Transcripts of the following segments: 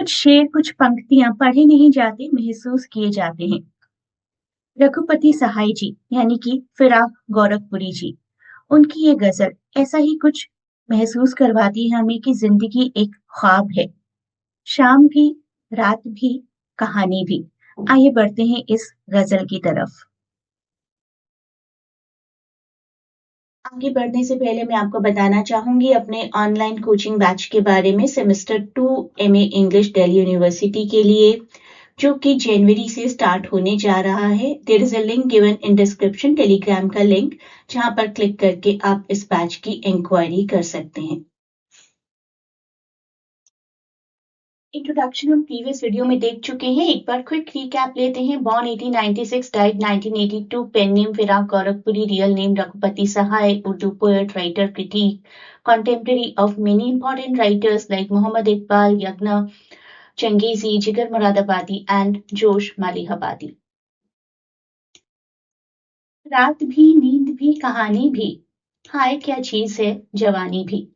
कुछ शेर, कुछ पंक्तियां पढ़े नहीं जाते, महसूस किए जाते हैं। रघुपति सहाय जी यानी कि फिराक गोरखपुरी जी, उनकी ये गजल ऐसा ही कुछ महसूस करवाती है हमें कि जिंदगी एक ख्वाब है। शाम भी, रात भी, कहानी भी। आइए बढ़ते हैं इस गजल की तरफ। आगे बढ़ने से पहले मैं आपको बताना चाहूंगी अपने ऑनलाइन कोचिंग बैच के बारे में, semester 2 MA English Delhi university के लिए, जो कि जनवरी से स्टार्ट होने जा रहा है। There is a link given in description, Telegram का लिंक, जहां पर क्लिक करके आप इस बैच की इंक्वायरी कर सकते हैं। इंट्रोडक्शन हम प्रीवियस वीडियो में देख चुके हैं। एक बार क्विक रिकैप लेते हैं। Born 1896, died 1982, pen name Firaq Gorakhpuri, real name Raghupati Sahay, Urdu poet, writer, critic, contemporary of many important writers like Muhammad Iqbal, Yagna Changizi, Jigar Muradabadi and Josh Malihabadi. रात भी, नींद भी, कहानी भी, हाय क्या चीज है जवानी भी।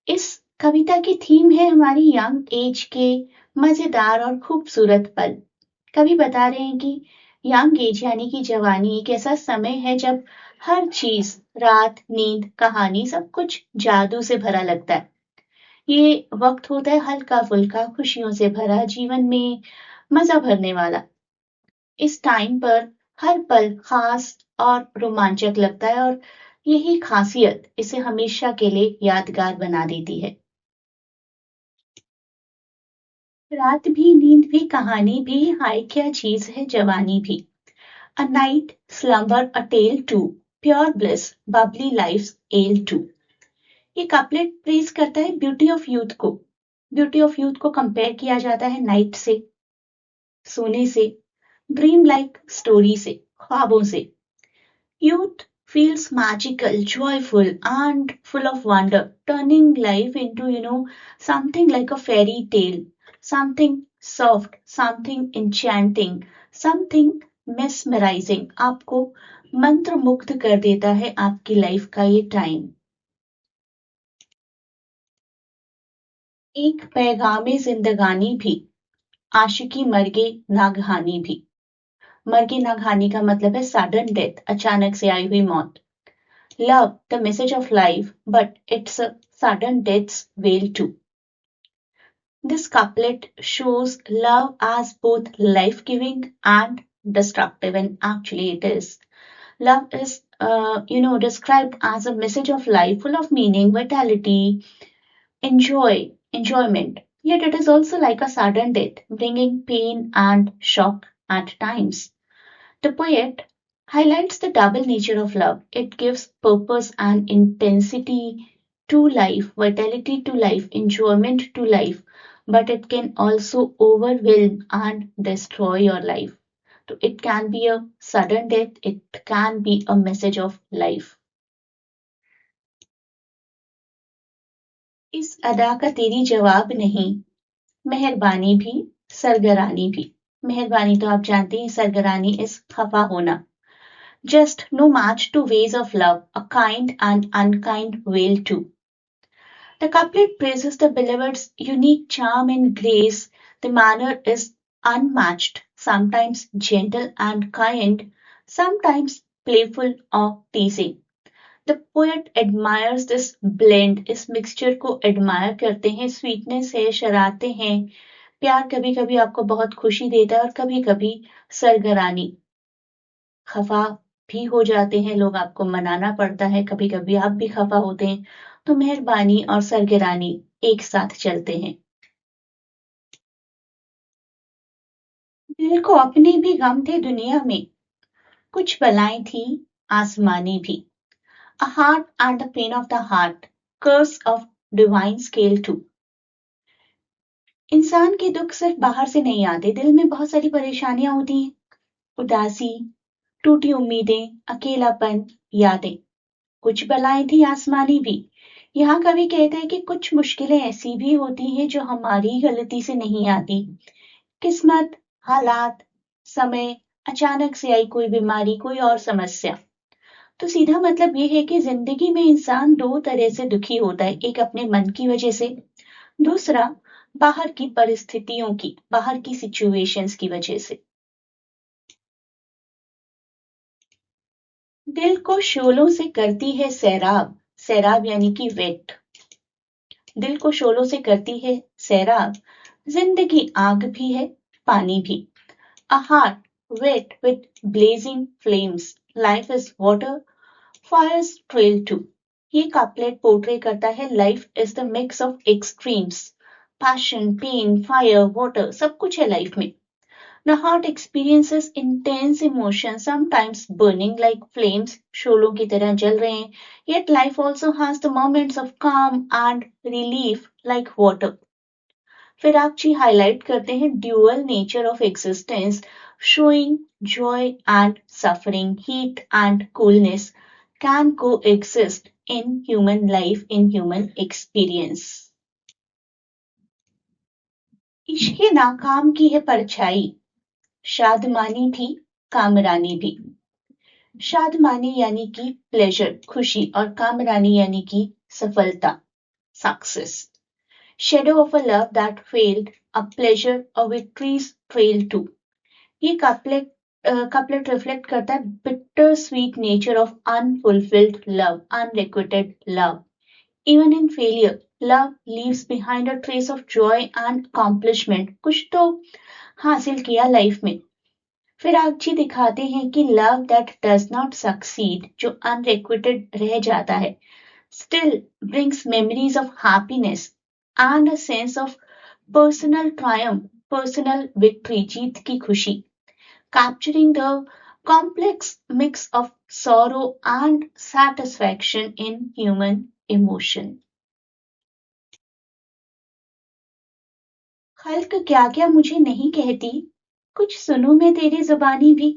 इस कविता की थीम है हमारी यंग एज के मजेदार और खूबसूरत पल। कवि बता रहे हैं कि यंग एज यानी कि जवानी एक ऐसा समय है जब हर चीज, रात, नींद, कहानी, सब कुछ जादू से भरा लगता है। ये वक्त होता है हल्का फुल्का, खुशियों से भरा, जीवन में मजा भरने वाला। इस टाइम पर हर पल खास और रोमांचक लगता है, और यही खासियत इसे हमेशा के लिए यादगार बना देती है। रात भी, नींद भी, कहानी भी, हाय क्या चीज है जवानी भी। A night slumber a tale too, pure bliss bubbly life all too. ये कपलेट प्रेज करता है ब्यूटी ऑफ यूथ को। ब्यूटी ऑफ यूथ को कंपेयर किया जाता है नाइट से, सोने से, ड्रीम लाइक स्टोरी से, ख्वाबों से। Youth feels magical, joyful, and full of wonder, turning life into, something like a fairy tale, something soft, something enchanting, something mesmerizing. आपको मंत्रमुग्ध कर देता है आपकी लाइफ का ये टाइम। एक पैगामे जिंदगानी भी, आशिकी मर्गे नागहानी भी। मर्गे नागहानी का मतलब है सडन डेथ, अचानक से आई हुई मौत। Love, the message of life, but it's a sudden death's wail too. This couplet shows love as both life-giving and destructive, and actually it is. Love is, described as a message of life full of meaning, vitality, enjoyment. Yet it is also like a sudden death, bringing pain and shock at times. The poet highlights the double nature of love. It gives purpose and intensity to life, vitality to life, enjoyment to life, but it can also overwhelm and destroy your life. So it can be a sudden death, it can be a message of life. इस अदा का तेरी जवाब नहीं, मेहरबानी भी, सरगरानी भी। मेहरबानी तो आप जानते हैं, सरगरानी इस खफा होना। Just no match to ways of love, a kind and unkind wail too. The couplet praises the beloved's unique charm and grace. The manner is unmatched, sometimes gentle and kind, sometimes playful or teasing. The poet admires this blend, इस mixture को admire करते हैं। Sweetness है, शरारतें हैं, प्यार कभी कभी आपको बहुत खुशी देता है और कभी कभी सरगरानी, खफा भी हो जाते हैं लोग, आपको मनाना पड़ता है, कभी कभी आप भी खफा होते हैं। तो मेहरबानी और सरगरानी एक साथ चलते हैं। दिल को अपने भी गम थे दुनिया में, कुछ बलाएं थी आसमानी भी। A heart and the pain of the heart, curse of divine scale too. इंसान के दुख सिर्फ बाहर से नहीं आते, दिल में बहुत सारी परेशानियां होती हैं। उदासी, टूटी उम्मीदें, अकेलापन, यादें। कुछ बलाएं थी आसमानी भी। यहाँ कवि कहते हैं कि कुछ मुश्किलें ऐसी भी होती हैं जो हमारी गलती से नहीं आती। किस्मत, हालात, समय, अचानक से आई कोई बीमारी, कोई और समस्या। तो सीधा मतलब ये है कि जिंदगी में इंसान दो तरह से दुखी होता है। एक अपने मन की वजह से, दूसरा बाहर की परिस्थितियों की, बाहर की सिचुएशंस की वजह से। दिल को शोलों से करती है सैराब, सैराब यानी कि वेट। दिल को शोलों से करती है सैराब, जिंदगी आग भी है, पानी भी। A heart wet with blazing flames, life is water, fire's trail too। ये कापलेट पोर्ट्रे करता है life is the mix of extremes, passion, pain, fire, water, सब कुछ है लाइफ में। The heart experiences intense emotions, sometimes burning like flames, शोलों की तरह जल रहे हैं, yet life also has the moments of calm and relief like water। फिर आप जी हाईलाइट करते हैं dual nature of existence, showing joy and suffering, heat and coolness can coexist in human life, in human experience. इश्क नाकाम की है परछाई, शादमानी भी, कामरानी भी। शादमानी यानी कि प्लेजर, खुशी, और कामरानी यानी कि सफलता, success. Shadow of a love that failed, a pleasure, a victory's trail too। ये कपलेट रिफ्लेक्ट करता है bitter sweet nature of unfulfilled love, unrequited love. Even in failure, love leaves behind a trace of Joy and accomplishment. कुछ तो हासिल किया life में। फिर आप जी दिखाते हैं कि love that does not succeed, जो अनरिक्विटेड रह जाता है, still brings memories of happiness and a sense of personal triumph, personal victory, जीत की खुशी, capturing the complex mix of sorrow and satisfaction in human emotion। खल्क क्या क्या मुझे नहीं कहती, कुछ सुनूं मैं तेरी जुबानी भी।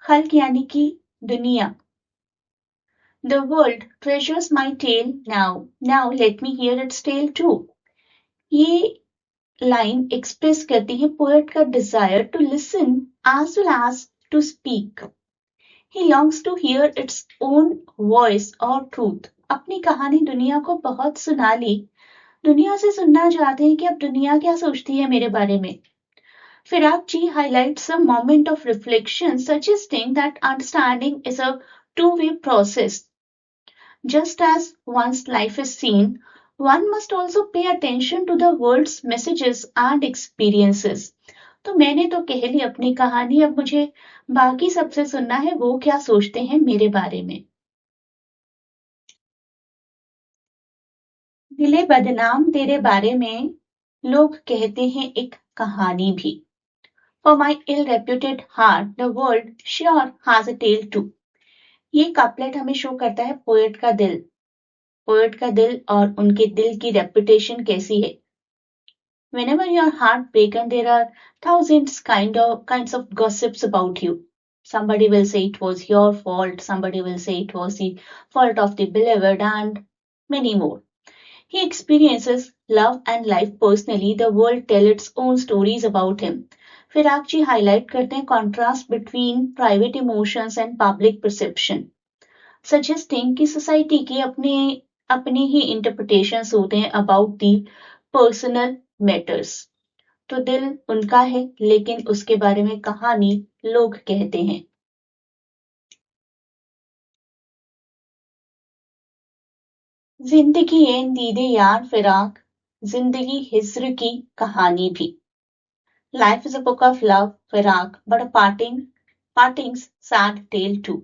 खल्क यानी कि दुनिया। The world treasures my tale now, now let me hear its tale too। ये लाइन एक्सप्रेस करती है पोएट का desire to listen as well as to speak. He longs to hear its own voice और truth. अपनी कहानी दुनिया को बहुत सुना ली, दुनिया से सुनना चाहते हैं कि अब दुनिया क्या सोचती है मेरे बारे में। फिराक जी highlights a moment of reflection, suggesting that understanding is a two-way process। Just as one's life is seen, one must also pay attention to the world's messages and experiences। तो मैंने तो कह ली अपनी कहानी, अब मुझे बाकी सबसे सुनना है वो क्या सोचते हैं मेरे बारे में। दिले बदनाम तेरे बारे में लोग कहते हैं एक कहानी भी। For my ill-reputed heart, the world sure has a tale too। ये कपलेट हमें शो करता है पोएट का दिल, पोएट का दिल और उनके दिल की रेपुटेशन कैसी है। Whenever you are heartbroken, there are thousands kinds of gossips about you। Somebody will say it was your fault, somebody will say it was the fault of the beloved, and many more। He experiences love and life personally, the world tell its own stories about him। फिर आप जी highlight करते हैं contrast between private emotions and public perception, suggesting कि society के अपने अपने ही interpretations होते हैं अबाउट दी पर्सनल मैटर्स। तो दिल उनका है लेकिन उसके बारे में कहानी लोग कहते हैं। जिंदगी ए दीदे यार फिराक, जिंदगी हिज्र की कहानी भी। Life is a book of love, फिराक, but a parting's sad tale too।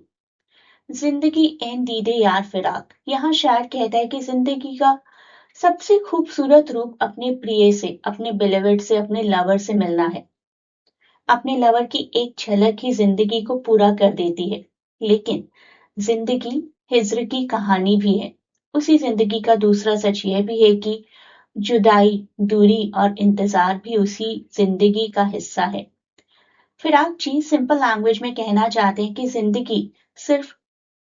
जिंदगी एन दीदे यार फिराक, यहाँ शायर कहता है कि जिंदगी का सबसे खूबसूरत रूप अपने प्रिय से, अपने बिलीवर्ड से, अपने लवर से मिलना है। अपने लवर की एक झलक ही जिंदगी को पूरा कर देती है। लेकिन जिंदगी हिज्र की कहानी भी है। उसी जिंदगी का दूसरा सच यह भी है कि जुदाई, दूरी और इंतजार भी उसी जिंदगी का हिस्सा है। फिराक जी सिंपल लैंग्वेज में कहना चाहते हैं कि जिंदगी सिर्फ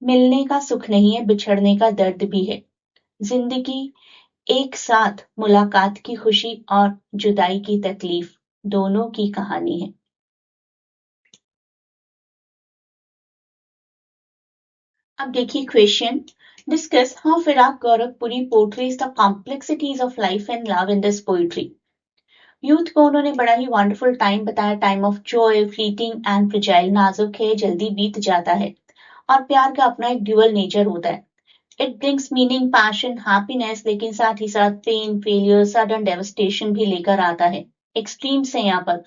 मिलने का सुख नहीं है, बिछड़ने का दर्द भी है। जिंदगी एक साथ मुलाकात की खुशी और जुदाई की तकलीफ, दोनों की कहानी है। अब देखिए question, discuss how Firaq Gorakhpuri portrays the complexities of life and love in this poetry. Youth को उन्होंने बड़ा ही वंडरफुल टाइम बताया, time of Joy, fleeting and fragile, नाजुक है, जल्दी बीत जाता है, और प्यार का अपना एक ड्यूअल नेचर होता है। It brings meaning, passion, happiness, लेकिन साथ ही साथ पेन, फेलियर, सडन डेवस्टेशन भी लेकर आता है। एक्सट्रीम्स है यहाँ पर,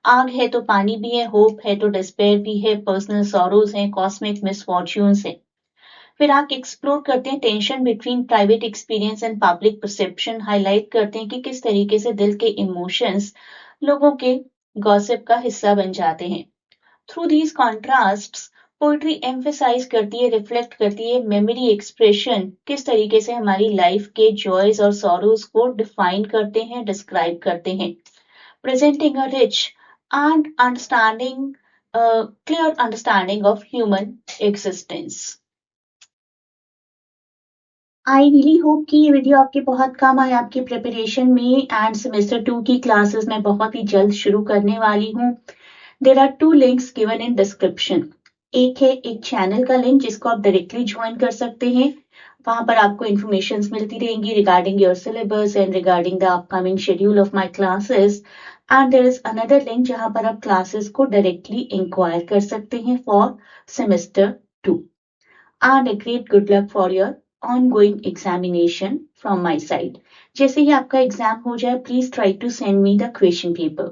आग है तो पानी भी है, होप है तो डिस्पेयर भी है, पर्सनल सॉरोज है, कॉस्मिक मिसफॉर्च्यून्स है। फिर आप एक्सप्लोर करते हैं tension between private experience and public perception, highlight करते हैं कि किस तरीके से दिल के इमोशंस लोगों के गॉसिप का हिस्सा बन जाते हैं। थ्रू दीज कॉन्ट्रास्ट्स पोइट्री एम्फेसाइज करती है, रिफ्लेक्ट करती है मेमोरी एक्सप्रेशन, किस तरीके से हमारी लाइफ के जॉयज और सॉरोज को डिफाइन करते हैं, डिस्क्राइब करते हैं, presenting a rich and understanding, clear understanding of human existence. I really hope कि ये वीडियो आपके बहुत काम आए आपके प्रिपरेशन में, एंड सेमेस्टर 2 की क्लासेस मैं बहुत ही जल्द शुरू करने वाली हूँ। There are 2 links given in description. एक है एक चैनल का लिंक जिसको आप डायरेक्टली ज्वाइन कर सकते हैं, वहां पर आपको इन्फॉर्मेशन मिलती रहेंगी regarding your syllabus and regarding the upcoming schedule of my classes. And there is another link जहां पर आप क्लासेस को डायरेक्टली इंक्वायर कर सकते हैं for semester 2। and a great good luck for your ongoing examination from my side. जैसे ही आपका exam हो जाए, please try to send me the question paper.